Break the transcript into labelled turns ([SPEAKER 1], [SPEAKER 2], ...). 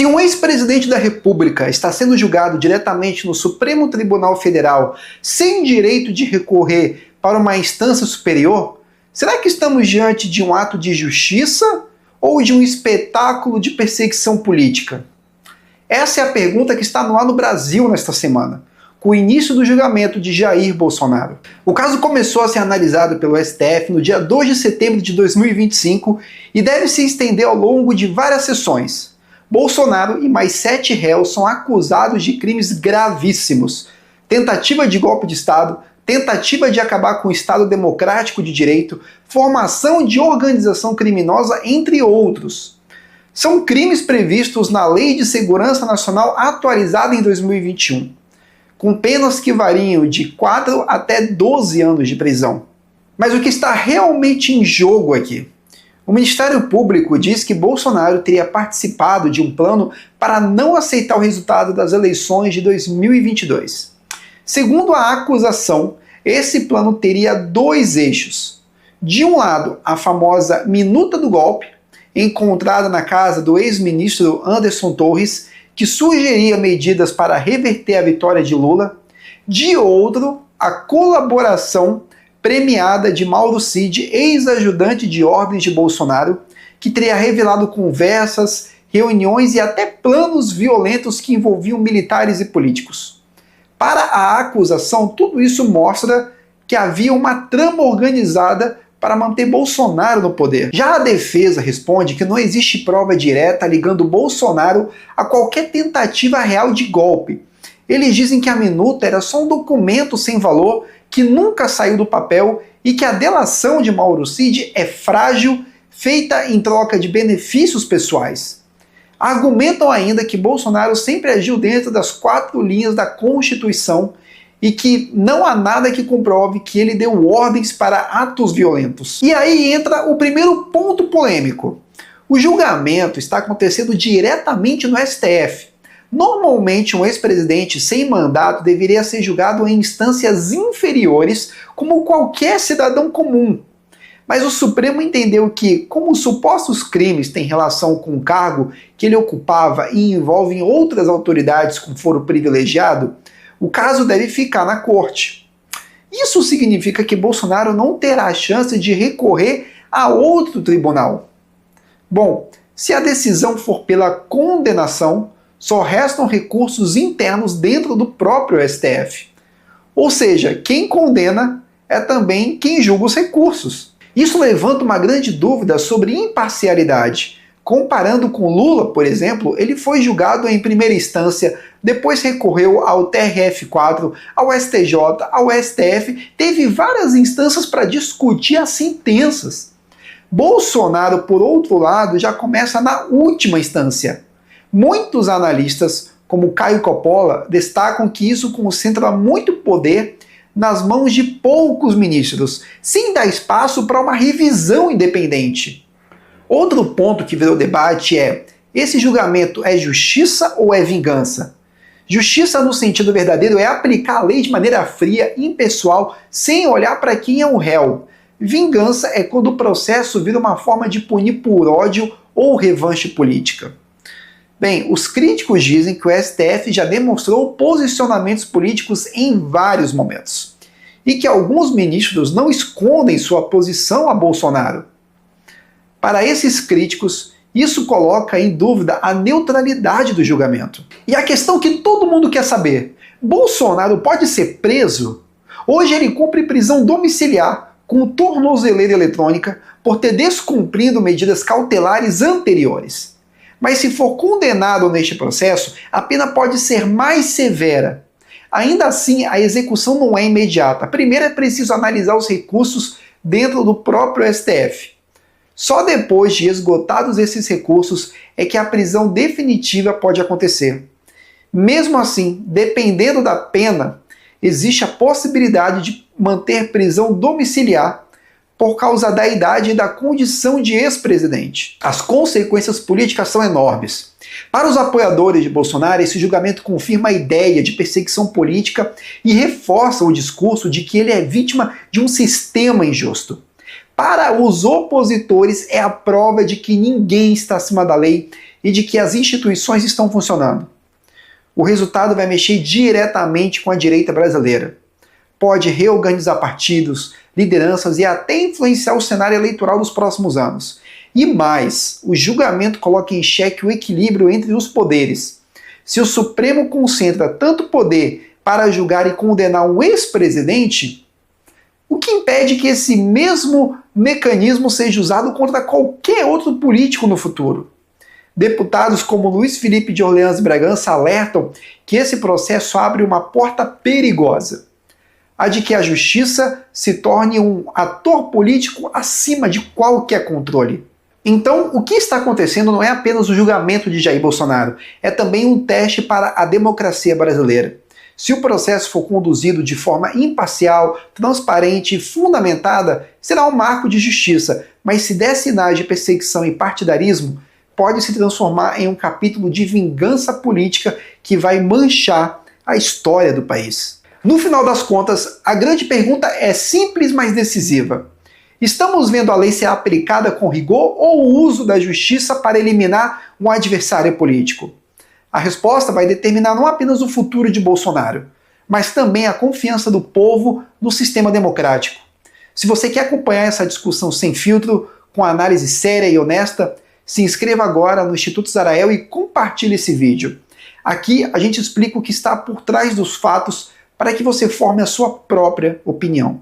[SPEAKER 1] Se um ex-presidente da República está sendo julgado diretamente no Supremo Tribunal Federal sem direito de recorrer para uma instância superior, será que estamos diante de um ato de justiça ou de um espetáculo de perseguição política? Essa é a pergunta que está no ar no Brasil nesta semana, com o início do julgamento de Jair Bolsonaro. O caso começou a ser analisado pelo STF no dia 2 de setembro de 2025 e deve se estender ao longo de várias sessões. Bolsonaro e mais 7 réus são acusados de crimes gravíssimos: tentativa de golpe de Estado, tentativa de acabar com o Estado democrático de direito, formação de organização criminosa, entre outros. São crimes previstos na Lei de Segurança Nacional atualizada em 2021, com penas que variam de 4 até 12 anos de prisão. Mas o que está realmente em jogo aqui? O Ministério Público diz que Bolsonaro teria participado de um plano para não aceitar o resultado das eleições de 2022. Segundo a acusação, esse plano teria 2 eixos. De um lado, a famosa minuta do golpe, encontrada na casa do ex-ministro Anderson Torres, que sugeria medidas para reverter a vitória de Lula. De outro, a colaboração premiada de Mauro Cid, ex-ajudante de ordens de Bolsonaro, que teria revelado conversas, reuniões e até planos violentos que envolviam militares e políticos. Para a acusação, tudo isso mostra que havia uma trama organizada para manter Bolsonaro no poder. Já a defesa responde que não existe prova direta ligando Bolsonaro a qualquer tentativa real de golpe. Eles dizem que a minuta era só um documento sem valor que nunca saiu do papel e que a delação de Mauro Cid é frágil, feita em troca de benefícios pessoais. Argumentam ainda que Bolsonaro sempre agiu dentro das 4 linhas da Constituição e que não há nada que comprove que ele deu ordens para atos violentos. E aí entra o primeiro ponto polêmico. O julgamento está acontecendo diretamente no STF. Normalmente, um ex-presidente sem mandato deveria ser julgado em instâncias inferiores, como qualquer cidadão comum. Mas o Supremo entendeu que, como os supostos crimes têm relação com o cargo que ele ocupava e envolvem outras autoridades com foro privilegiado, o caso deve ficar na corte. Isso significa que Bolsonaro não terá a chance de recorrer a outro tribunal. Bom, se a decisão for pela condenação, só restam recursos internos dentro do próprio STF. Ou seja, quem condena é também quem julga os recursos. Isso levanta uma grande dúvida sobre imparcialidade. Comparando com Lula, por exemplo, ele foi julgado em primeira instância, depois recorreu ao TRF4, ao STJ, ao STF, teve várias instâncias para discutir as sentenças. Bolsonaro, por outro lado, já começa na última instância. Muitos analistas, como Caio Coppola, destacam que isso concentra muito poder nas mãos de poucos ministros, sem dar espaço para uma revisão independente. Outro ponto que virou debate é: esse julgamento é justiça ou é vingança? Justiça no sentido verdadeiro é aplicar a lei de maneira fria, impessoal, sem olhar para quem é o réu. Vingança é quando o processo vira uma forma de punir por ódio ou revanche política. Bem, os críticos dizem que o STF já demonstrou posicionamentos políticos em vários momentos e que alguns ministros não escondem sua posição a Bolsonaro. Para esses críticos, isso coloca em dúvida a neutralidade do julgamento. E a questão que todo mundo quer saber: Bolsonaro pode ser preso? Hoje ele cumpre prisão domiciliar com tornozeleira eletrônica por ter descumprido medidas cautelares anteriores. Mas se for condenado neste processo, a pena pode ser mais severa. Ainda assim, a execução não é imediata. Primeiro é preciso analisar os recursos dentro do próprio STF. Só depois de esgotados esses recursos é que a prisão definitiva pode acontecer. Mesmo assim, dependendo da pena, existe a possibilidade de manter prisão domiciliar por causa da idade e da condição de ex-presidente. As consequências políticas são enormes. Para os apoiadores de Bolsonaro, esse julgamento confirma a ideia de perseguição política e reforça o discurso de que ele é vítima de um sistema injusto. Para os opositores, é a prova de que ninguém está acima da lei e de que as instituições estão funcionando. O resultado vai mexer diretamente com a direita brasileira. Pode reorganizar partidos, lideranças e até influenciar o cenário eleitoral dos próximos anos. E mais, o julgamento coloca em xeque o equilíbrio entre os poderes. Se o Supremo concentra tanto poder para julgar e condenar um ex-presidente, o que impede que esse mesmo mecanismo seja usado contra qualquer outro político no futuro? Deputados como Luiz Felipe de Orleans Bragança alertam que esse processo abre uma porta perigosa, a de que a justiça se torne um ator político acima de qualquer controle. Então, o que está acontecendo não é apenas o julgamento de Jair Bolsonaro, é também um teste para a democracia brasileira. Se o processo for conduzido de forma imparcial, transparente e fundamentada, será um marco de justiça, mas se der sinais de perseguição e partidarismo, pode se transformar em um capítulo de vingança política que vai manchar a história do país. No final das contas, a grande pergunta é simples, mas decisiva. Estamos vendo a lei ser aplicada com rigor ou o uso da justiça para eliminar um adversário político? A resposta vai determinar não apenas o futuro de Bolsonaro, mas também a confiança do povo no sistema democrático. Se você quer acompanhar essa discussão sem filtro, com análise séria e honesta, se inscreva agora no Instituto Zarael e compartilhe esse vídeo. Aqui a gente explica o que está por trás dos fatos para que você forme a sua própria opinião.